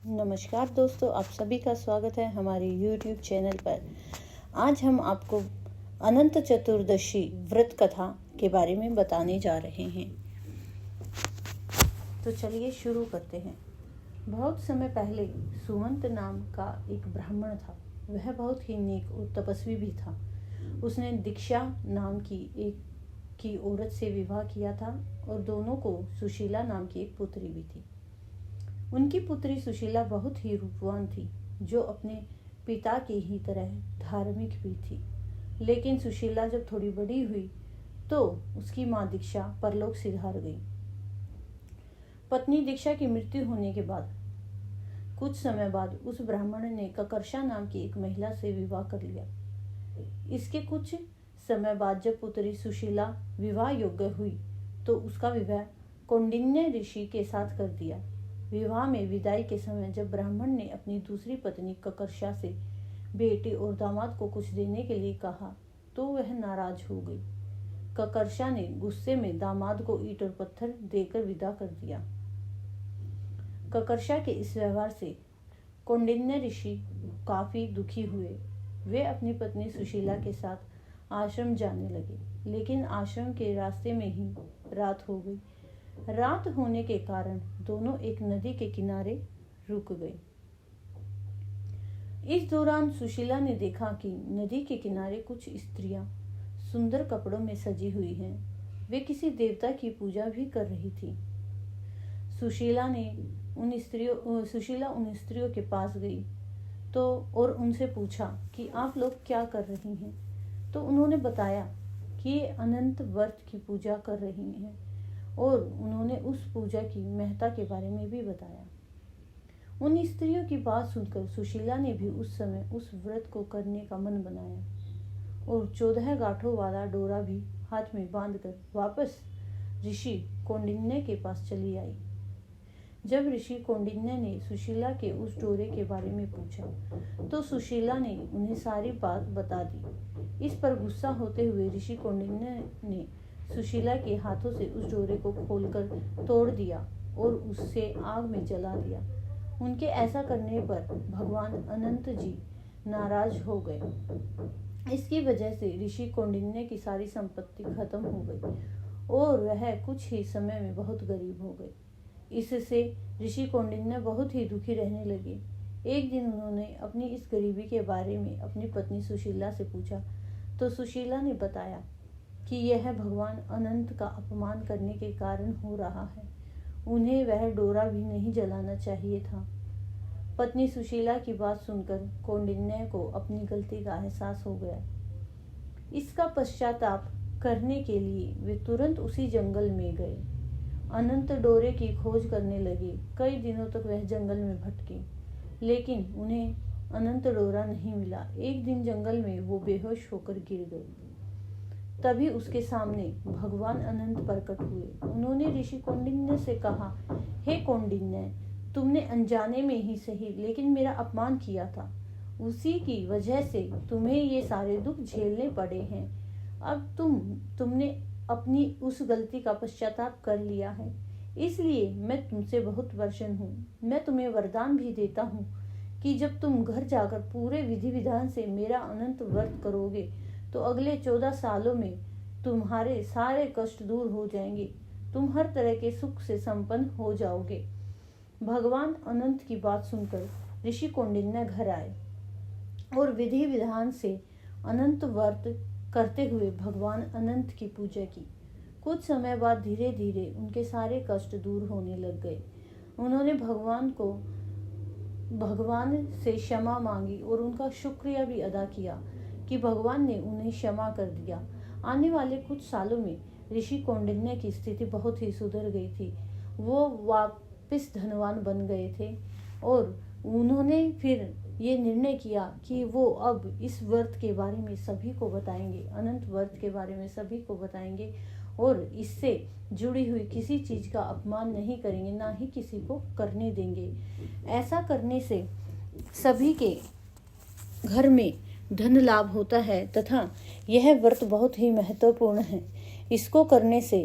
नमस्कार दोस्तों, आप सभी का स्वागत है हमारे YouTube चैनल पर। आज हम आपको अनंत चतुर्दशी व्रत कथा के बारे में बताने जा रहे हैं। तो चलिए शुरू करते हैं। बहुत समय पहले सुमंत नाम का एक ब्राह्मण था। वह बहुत ही नेक और तपस्वी भी था। उसने दीक्षा नाम की औरत से विवाह किया था और दोनों को सुशीला नाम की एक पुत्री भी थी। उनकी पुत्री सुशीला बहुत ही रूपवान थी, जो अपने पिता की ही तरह धार्मिक भी थी। लेकिन सुशीला जब थोड़ी बड़ी हुई तो उसकी मां दीक्षा परलोक सिधार गई। पत्नी दीक्षा की मृत्यु होने के बाद कुछ समय बाद उस ब्राह्मण ने ककर्षा नाम की एक महिला से विवाह कर लिया। इसके कुछ समय बाद जब पुत्री सुशीला विवाह योग्य हुई तो उसका विवाह कौंडिन्य ऋषि के साथ कर दिया। विवाह में विदाई के समय जब ब्राह्मण ने अपनी दूसरी पत्नी ककर्षा से बेटी और दामाद को कुछ देने के लिए कहा तो वह नाराज हो गई। ककर्षा ने गुस्से में दामाद को ईंट और पत्थर देकर विदा कर दिया। ककर्षा के इस व्यवहार से कौंडिन्य ऋषि काफी दुखी हुए। वे अपनी पत्नी सुशीला के साथ आश्रम जाने लगे, लेकिन आश्रम के रास्ते में ही रात हो गई। रात होने के कारण दोनों एक नदी के किनारे रुक गए। इस दौरान सुशीला ने देखा कि नदी के किनारे कुछ स्त्रियां सुंदर कपड़ों में सजी हुई हैं। वे किसी देवता की पूजा भी कर रही थी। सुशीला उन स्त्रियों के पास गई तो और उनसे पूछा कि आप लोग क्या कर रही हैं। तो उन्होंने बताया कि ये अनंत व्रत की पूजा कर रही हैं और उन्होंने उस पूजा की महत्ता के बारे में भी बताया। उन स्त्रियों की बात सुनकर सुशीला ने भी उस समय उस व्रत को करने का मन बनाया और 14 गांठों वाला डोरा भी हाथ में बांधकर वापस ऋषि कौंडिन्य के पास चली आई। जब ऋषि कौंडिन्य ने सुशीला के उस डोरे के बारे में पूछा तो सुशीला ने उन्हें सारी बात बता दी। इस पर गुस्सा होते हुए ऋषि कौंडिन्य ने सुशीला के हाथों से उस डोरे को खोलकर तोड़ दिया और उससे आग में जला दिया। उनके ऐसा करने पर भगवान अनंत जी नाराज हो गए। इसकी वजह से ऋषि कौंडिन्य की सारी संपत्ति खत्म हो गई और वह कुछ ही समय में बहुत गरीब हो गए। इससे ऋषि कौंडिन्य बहुत ही दुखी रहने लगे। एक दिन उन्होंने अपनी इस गरीबी के बारे में अपनी पत्नी सुशीला से पूछा तो सुशीला ने बताया कि यह भगवान अनंत का अपमान करने के कारण हो रहा है। उन्हें वह डोरा भी नहीं जलाना चाहिए था। पत्नी सुशीला की बात सुनकर कौंडिन्य को अपनी गलती का एहसास हो गया। इसका पश्चाताप करने के लिए वे तुरंत उसी जंगल में गए। अनंत डोरे की खोज करने लगे। कई दिनों तक वह जंगल में भटके, लेकिन उन्हें अनंत डोरा नहीं मिला। एक दिन जंगल में वो बेहोश होकर गिर गए। तभी उसके सामने भगवान अनंत प्रकट हुए। उन्होंने ऋषि कौंडिन्य से कहा, हे कौंडिन्य, तुमने अनजाने में ही सही लेकिन मेरा अपमान किया था। उसी की वजह से तुम्हें ये सारे दुख झेलने पड़े हैं। अब तुमने अपनी उस गलती का पश्चाताप कर लिया है, इसलिए मैं तुमसे बहुत प्रसन्न हूँ। मैं तुम्हें वरदान भी देता हूँ कि जब तुम घर जाकर पूरे विधि विधान से मेरा अनंत व्रत करोगे तो अगले 14 सालों में तुम्हारे सारे कष्ट दूर हो जाएंगे। तुम हर तरह के सुख से संपन्न हो जाओगे। भगवान अनंत की बात सुनकर ऋषि कौंडिन्य घर आए और विधि विधान से अनंत व्रत करते हुए भगवान अनंत की पूजा की। कुछ समय बाद धीरे धीरे उनके सारे कष्ट दूर होने लग गए। उन्होंने भगवान से क्षमा मांगी और उनका शुक्रिया भी अदा किया कि भगवान ने उन्हें क्षमा कर दिया। आने वाले कुछ सालों में ऋषि कौंडिन्य की स्थिति बहुत ही सुधर गई थी। वो वापस धनवान बन गए थे और उन्होंने फिर ये निर्णय किया कि वो अब इस व्रत के बारे में सभी को बताएंगे, अनंत व्रत के बारे में सभी को बताएंगे और इससे जुड़ी हुई किसी चीज का अपमान नहीं करेंगे, ना ही किसी को करने देंगे। ऐसा करने से सभी के घर में धन लाभ होता है तथा यह व्रत बहुत ही महत्वपूर्ण है। इसको करने से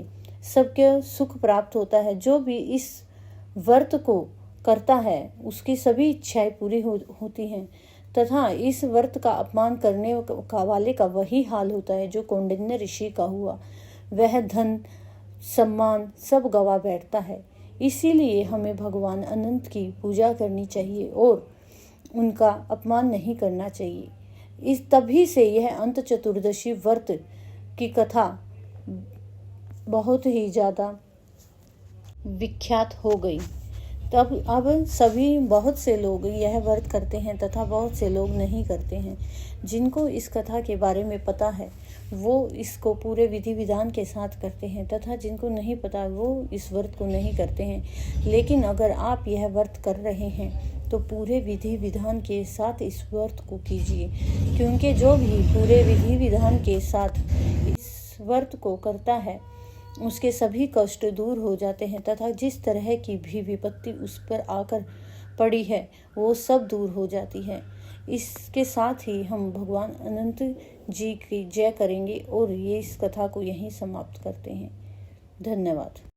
सबके सुख प्राप्त होता है। जो भी इस व्रत को करता है उसकी सभी इच्छाएं पूरी होती हैं, तथा इस व्रत का अपमान करने वाले का वही हाल होता है जो कौंडिन्य ऋषि का हुआ। वह धन सम्मान सब गवा बैठता है। इसीलिए हमें भगवान अनंत की पूजा करनी चाहिए और उनका अपमान नहीं करना चाहिए। इस तभी से यह अंत चतुर्दशी व्रत की कथा बहुत ही ज़्यादा विख्यात हो गई। तब अब बहुत से लोग यह व्रत करते हैं तथा बहुत से लोग नहीं करते हैं। जिनको इस कथा के बारे में पता है वो इसको पूरे विधि विधान के साथ करते हैं, तथा जिनको नहीं पता वो इस व्रत को नहीं करते हैं। लेकिन अगर आप यह व्रत कर रहे हैं तो पूरे विधि विधान के साथ इस व्रत को कीजिए, क्योंकि जो भी पूरे विधि विधान के साथ इस व्रत को करता है उसके सभी कष्ट दूर हो जाते हैं, तथा जिस तरह की भी विपत्ति उस पर आकर पड़ी है वो सब दूर हो जाती है। इसके साथ ही हम भगवान अनंत जी की जय करेंगे और ये इस कथा को यहीं समाप्त करते हैं। धन्यवाद।